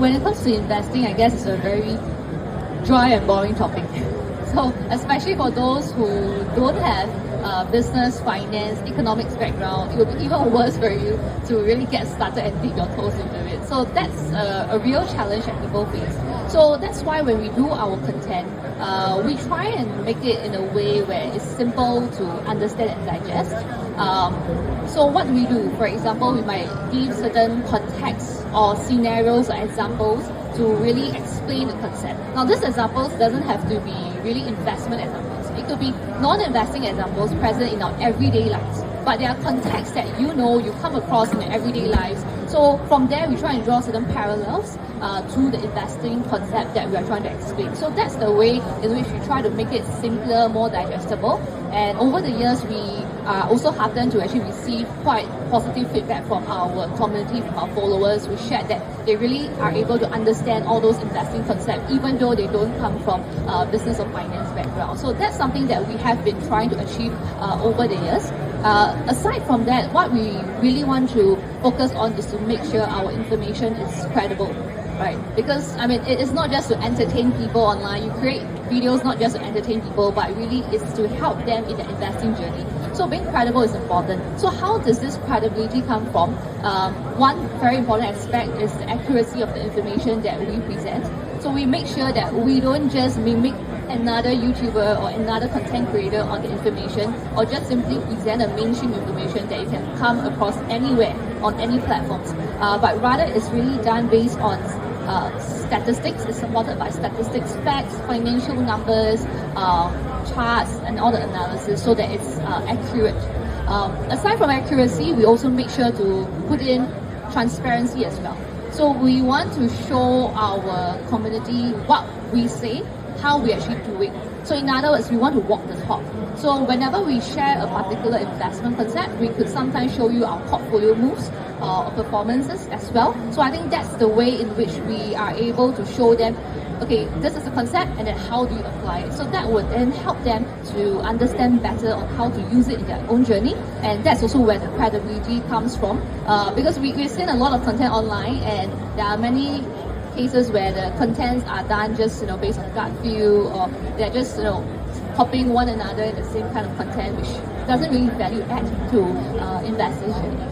when it comes to investing, I guess it's a very dry and boring topic. So especially for those who don't have business, finance, economics background, it will be even worse for you to really get started and dip your toes into it. So that's a real challenge that people face. So that's why when we do our content, we try and make it in a way where it's simple to understand and digest. So what do we do? For example, we might give certain context or scenarios or examples to really explain the concept. Now, these examples doesn't have to be really investment examples. It could be non-investing examples present in our everyday lives. But there are contexts that you come across in your everyday lives. So from there, we try and draw certain parallels to the investing concept that we are trying to explain. So that's the way in which we try to make it simpler, more digestible. And over the years, we are also heartened to actually receive quite positive feedback from our community, from our followers who shared that they really are able to understand all those investing concepts, even though they don't come from business or finance background. So that's something that we have been trying to achieve over the years. Aside from that, what we really want to focus on is to make sure our information is credible, right? Because it is not just to entertain people online. You create videos not just to entertain people, but really is to help them in the investing journey. So being credible is important. So how does this credibility come from? One very important aspect is the accuracy of the information that we present. So we make sure that we don't just mimic another YouTuber or another content creator on the information, or just simply present a mainstream information that you can come across anywhere on any platforms. But rather it's really done based on statistics. It's supported by statistics, facts, financial numbers, charts, and all the analysis, so that it's accurate. Aside from accuracy, we also make sure to put in transparency as well. So we want to show our community what we say, how we actually do it. So in other words, we want to walk the talk. So whenever we share a particular investment concept, we could sometimes show you our portfolio moves or performances as well. So I think that's the way in which we are able to show them, okay, this is the concept, and then how do you apply it? So that would then help them to understand better on how to use it in their own journey. And that's also where the credibility comes from. Because we've seen a lot of content online, and there are many cases where the contents are done just based on gut feel, or they're just copying one another in the same kind of content, which doesn't really value add to investors' journey.